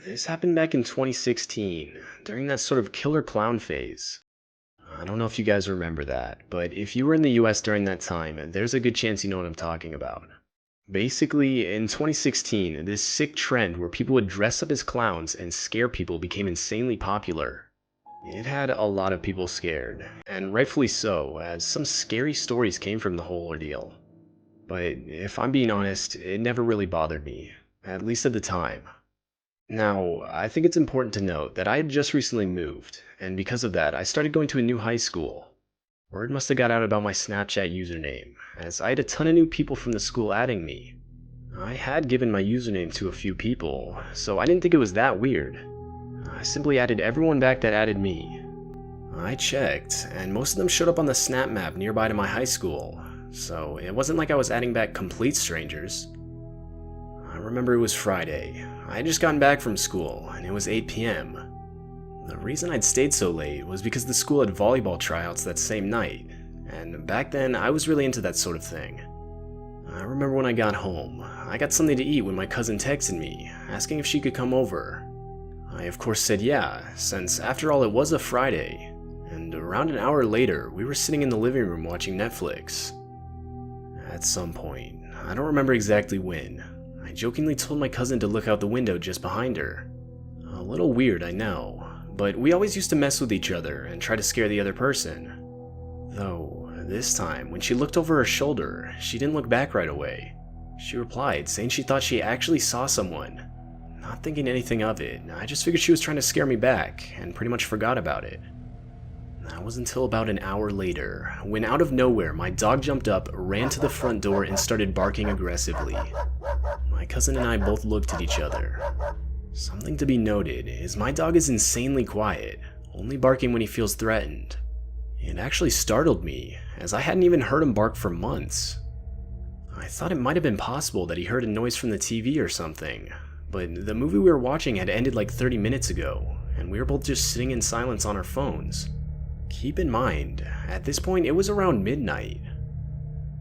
This happened back in 2016, during that sort of killer clown phase. I don't know if you guys remember that, but if you were in the US during that time, there's a good chance you know what I'm talking about. Basically, in 2016, this sick trend where people would dress up as clowns and scare people became insanely popular. It had a lot of people scared, and rightfully so, as some scary stories came from the whole ordeal. But if I'm being honest, it never really bothered me, at least at the time. Now, I think it's important to note that I had just recently moved, and because of that, I started going to a new high school. Word must have got out about my Snapchat username, as I had a ton of new people from the school adding me. I had given my username to a few people, so I didn't think it was that weird. I simply added everyone back that added me. I checked, and most of them showed up on the snap map nearby to my high school, so it wasn't like I was adding back complete strangers. I remember it was Friday. I had just gotten back from school, and it was 8 p.m. The reason I'd stayed so late was because the school had volleyball tryouts that same night, and back then I was really into that sort of thing. I remember when I got home, I got something to eat when my cousin texted me, asking if she could come over. I of course said yeah, since after all it was a Friday, and around an hour later we were sitting in the living room watching Netflix. At some point, I don't remember exactly when, I jokingly told my cousin to look out the window just behind her. A little weird, I know, but we always used to mess with each other and try to scare the other person. Though, this time, when she looked over her shoulder, she didn't look back right away. She replied, saying she thought she actually saw someone. Not thinking anything of it, I just figured she was trying to scare me back, and pretty much forgot about it. That was until about an hour later, when out of nowhere my dog jumped up, ran to the front door, and started barking aggressively. My cousin and I both looked at each other. Something to be noted is my dog is insanely quiet, only barking when he feels threatened. It actually startled me, as I hadn't even heard him bark for months. I thought it might have been possible that he heard a noise from the TV or something, but the movie we were watching had ended like 30 minutes ago, and we were both just sitting in silence on our phones. Keep in mind, at this point it was around midnight.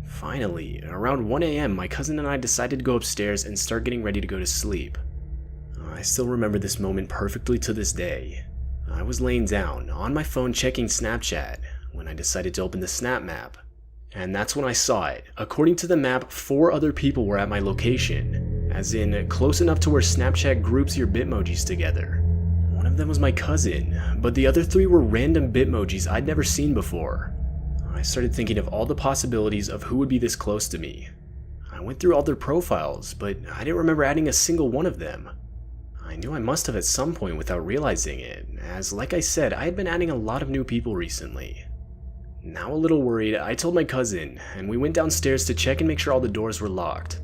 Finally, around 1 a.m. my cousin and I decided to go upstairs and start getting ready to go to sleep. I still remember this moment perfectly to this day. I was laying down, on my phone checking Snapchat, when I decided to open the snap map. And that's when I saw it. According to the map, 4 other people were at my location, as in close enough to where Snapchat groups your Bitmojis together. One of them was my cousin, but the other 3 were random Bitmojis I'd never seen before. I started thinking of all the possibilities of who would be this close to me. I went through all their profiles, but I didn't remember adding a single one of them. I knew I must have at some point without realizing it, as like I said, I had been adding a lot of new people recently. Now a little worried, I told my cousin, and we went downstairs to check and make sure all the doors were locked.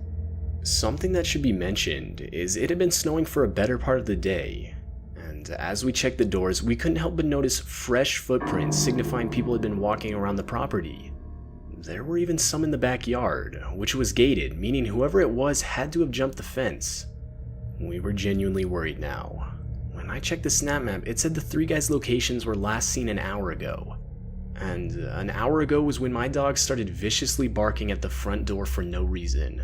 Something that should be mentioned is it had been snowing for a better part of the day, and as we checked the doors, we couldn't help but notice fresh footprints signifying people had been walking around the property. There were even some in the backyard, which was gated, meaning whoever it was had to have jumped the fence. We were genuinely worried now. When I checked the snap map, it said the 3 guys' locations were last seen an hour ago. And an hour ago was when my dog started viciously barking at the front door for no reason.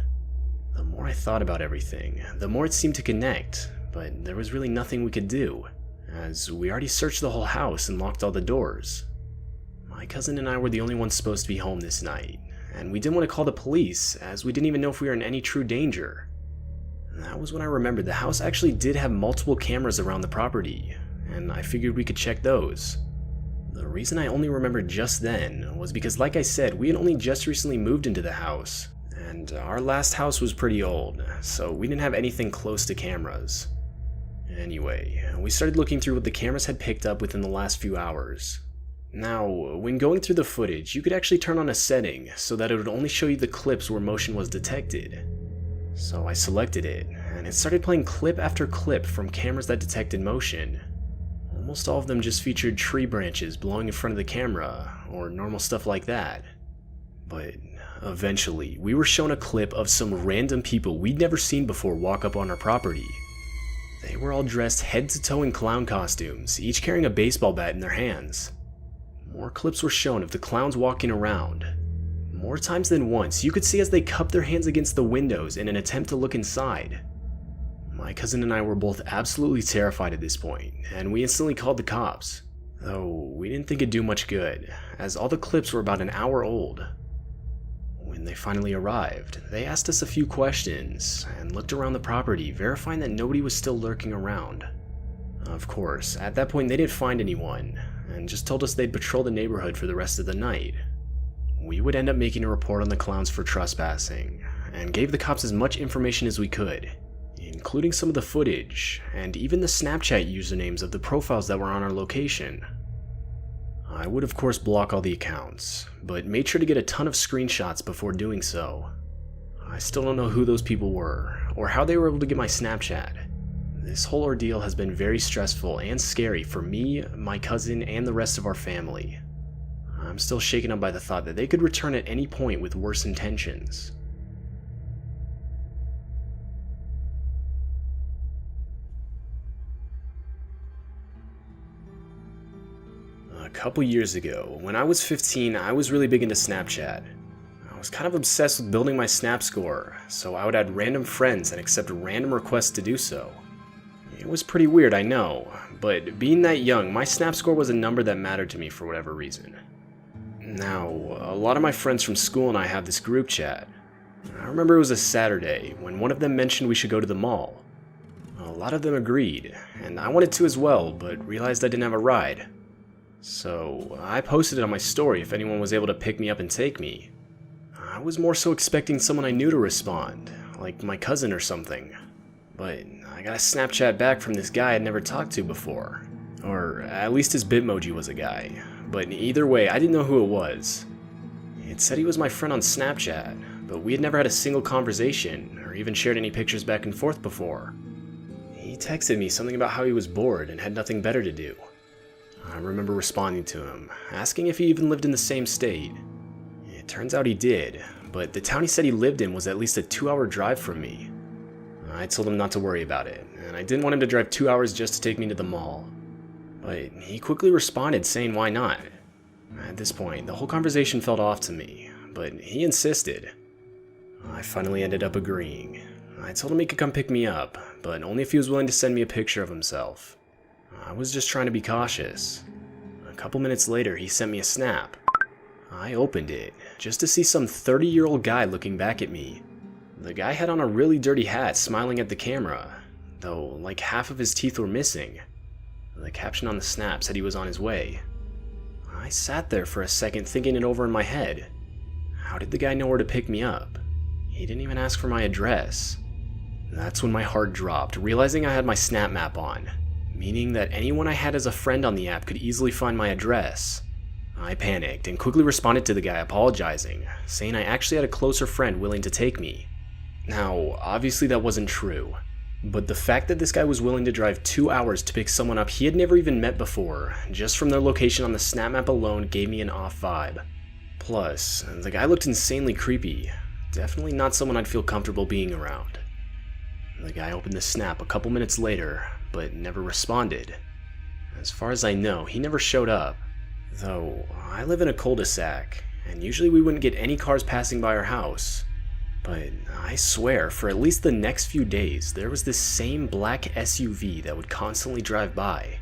The more I thought about everything, the more it seemed to connect, but there was really nothing we could do, as we already searched the whole house and locked all the doors. My cousin and I were the only ones supposed to be home this night, and we didn't want to call the police, as we didn't even know if we were in any true danger. That was when I remembered the house actually did have multiple cameras around the property, and I figured we could check those. The reason I only remembered just then was because, like I said, we had only just recently moved into the house, and our last house was pretty old, so we didn't have anything close to cameras. Anyway, we started looking through what the cameras had picked up within the last few hours. Now, when going through the footage, you could actually turn on a setting so that it would only show you the clips where motion was detected. So I selected it, and it started playing clip after clip from cameras that detected motion. Almost all of them just featured tree branches blowing in front of the camera, or normal stuff like that. But eventually, we were shown a clip of some random people we'd never seen before walk up on our property. They were all dressed head to toe in clown costumes, each carrying a baseball bat in their hands. More clips were shown of the clowns walking around. More times than once, you could see as they cupped their hands against the windows in an attempt to look inside. My cousin and I were both absolutely terrified at this point, and we instantly called the cops. Though we didn't think it'd do much good, as all the clips were about an hour old. When they finally arrived, they asked us a few questions and looked around the property, verifying that nobody was still lurking around. Of course, at that point they didn't find anyone, and just told us they'd patrol the neighborhood for the rest of the night. We would end up making a report on the clowns for trespassing, and gave the cops as much information as we could, including some of the footage, and even the Snapchat usernames of the profiles that were on our location. I would of course block all the accounts, but made sure to get a ton of screenshots before doing so. I still don't know who those people were, or how they were able to get my Snapchat. This whole ordeal has been very stressful and scary for me, my cousin, and the rest of our family. I'm still shaken up by the thought that they could return at any point with worse intentions. A couple years ago, when I was 15, I was really big into Snapchat. I was kind of obsessed with building my Snap score, so I would add random friends and accept random requests to do so. It was pretty weird, I know, but being that young, my Snap score was a number that mattered to me for whatever reason. Now, a lot of my friends from school and I have this group chat. I remember it was a Saturday when one of them mentioned we should go to the mall. A lot of them agreed, and I wanted to as well, but realized I didn't have a ride. So I posted it on my story if anyone was able to pick me up and take me. I was more so expecting someone I knew to respond, like my cousin or something. But I got a Snapchat back from this guy I'd never talked to before. Or at least his Bitmoji was a guy. But either way, I didn't know who it was. It said he was my friend on Snapchat, but we had never had a single conversation or even shared any pictures back and forth before. He texted me something about how he was bored and had nothing better to do. I remember responding to him, asking if he even lived in the same state. It turns out he did, but the town he said he lived in was at least a 2-hour drive from me. I told him not to worry about it, and I didn't want him to drive 2 hours just to take me to the mall. But he quickly responded saying why not. At this point, the whole conversation felt off to me, but he insisted. I finally ended up agreeing. I told him he could come pick me up, but only if he was willing to send me a picture of himself. I was just trying to be cautious. A couple minutes later, he sent me a snap. I opened it, just to see some 30-year-old guy looking back at me. The guy had on a really dirty hat, smiling at the camera, though like half of his teeth were missing. The caption on the snap said he was on his way. I sat there for a second thinking it over in my head. How did the guy know where to pick me up? He didn't even ask for my address. That's when my heart dropped, realizing I had my Snap map on, meaning that anyone I had as a friend on the app could easily find my address. I panicked and quickly responded to the guy apologizing, saying I actually had a closer friend willing to take me. Now, obviously that wasn't true, but the fact that this guy was willing to drive 2 hours to pick someone up he had never even met before, just from their location on the Snap map alone, gave me an off vibe. Plus, the guy looked insanely creepy, definitely not someone I'd feel comfortable being around. The guy opened the snap a couple minutes later, but never responded. As far as I know, he never showed up. Though, I live in a cul-de-sac, and usually we wouldn't get any cars passing by our house. But I swear, for at least the next few days, there was this same black SUV that would constantly drive by.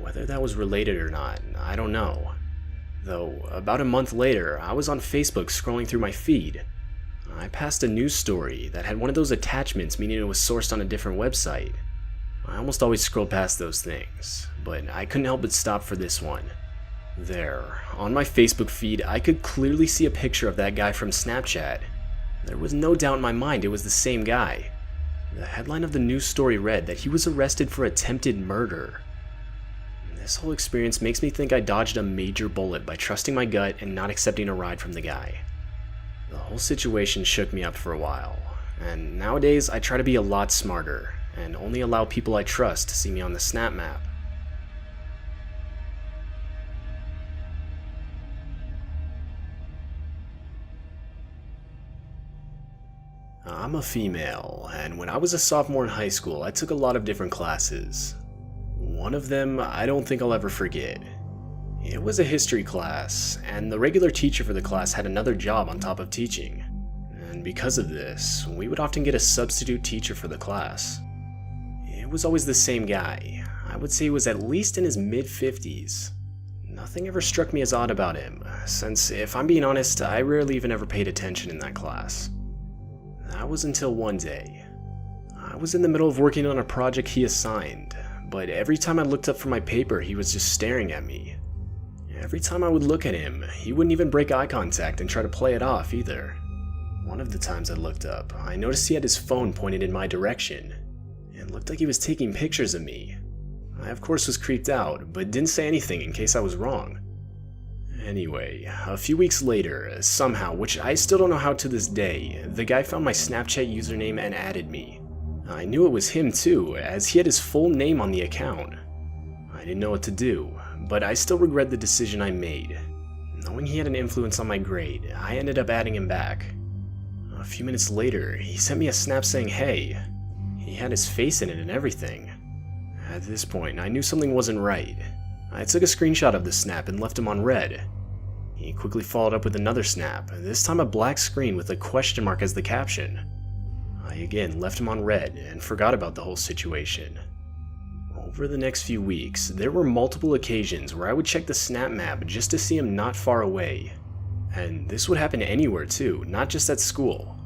Whether that was related or not, I don't know. Though, about a month later, I was on Facebook scrolling through my feed. I passed a news story that had one of those attachments, meaning it was sourced on a different website. I almost always scroll past those things, but I couldn't help but stop for this one. There, on my Facebook feed, I could clearly see a picture of that guy from Snapchat. There was no doubt in my mind it was the same guy. The headline of the news story read that he was arrested for attempted murder. This whole experience makes me think I dodged a major bullet by trusting my gut and not accepting a ride from the guy. The whole situation shook me up for a while, and nowadays I try to be a lot smarter and only allow people I trust to see me on the Snap map. I'm a female, and when I was a sophomore in high school, I took a lot of different classes. One of them I don't think I'll ever forget. It was a history class, and the regular teacher for the class had another job on top of teaching. And because of this, we would often get a substitute teacher for the class. was always the same guy. I would say he was at least in his mid-50s. Nothing ever struck me as odd about him, since if I'm being honest, I rarely even ever paid attention in that class. That was until one day. I was in the middle of working on a project he assigned, but every time I looked up from my paper, he was just staring at me. Every time I would look at him, he wouldn't even break eye contact and try to play it off either. One of the times I looked up, I noticed he had his phone pointed in my direction. It looked like he was taking pictures of me. I of course was creeped out, but didn't say anything in case I was wrong. Anyway, a few weeks later, somehow, which I still don't know how to this day, the guy found my Snapchat username and added me. I knew it was him too, as he had his full name on the account. I didn't know what to do, but I still regret the decision I made. Knowing he had an influence on my grade, I ended up adding him back. A few minutes later, he sent me a snap saying hey. He had his face in it and everything. At this point, I knew something wasn't right. I took a screenshot of the snap and left him on red. He quickly followed up with another snap, this time a black screen with a question mark as the caption. I again left him on red and forgot about the whole situation. Over the next few weeks, there were multiple occasions where I would check the snap map just to see him not far away. And this would happen anywhere too, not just at school.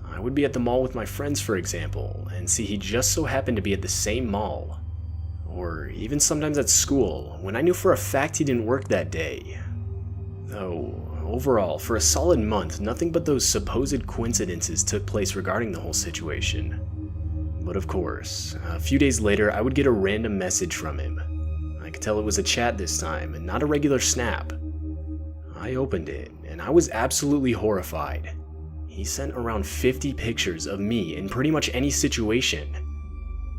I would be at the mall with my friends, for example, and see he just so happened to be at the same mall. Or even sometimes at school, when I knew for a fact he didn't work that day. Though, overall, for a solid month, nothing but those supposed coincidences took place regarding the whole situation. But of course, a few days later, I would get a random message from him. I could tell it was a chat this time, and not a regular snap. I opened it, and I was absolutely horrified. He sent around 50 pictures of me in pretty much any situation.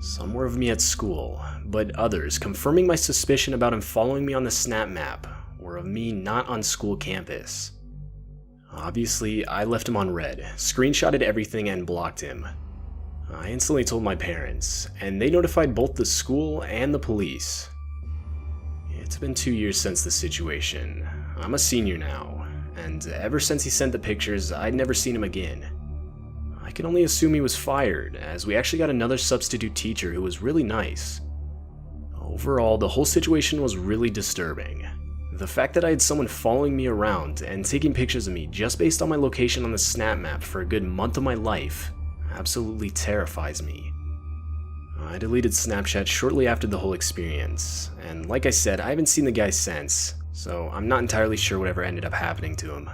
Some were of me at school, but others, confirming my suspicion about him following me on the snap map, were of me not on school campus. Obviously, I left him on red, screenshotted everything, and blocked him. I instantly told my parents, and they notified both the school and the police. It's been 2 years since the situation. I'm a senior now, and ever since he sent the pictures, I'd never seen him again. I can only assume he was fired, as we actually got another substitute teacher who was really nice. Overall, the whole situation was really disturbing. The fact that I had someone following me around and taking pictures of me just based on my location on the snap map for a good month of my life absolutely terrifies me. I deleted Snapchat shortly after the whole experience, and like I said, I haven't seen the guy since, so I'm not entirely sure whatever ended up happening to him.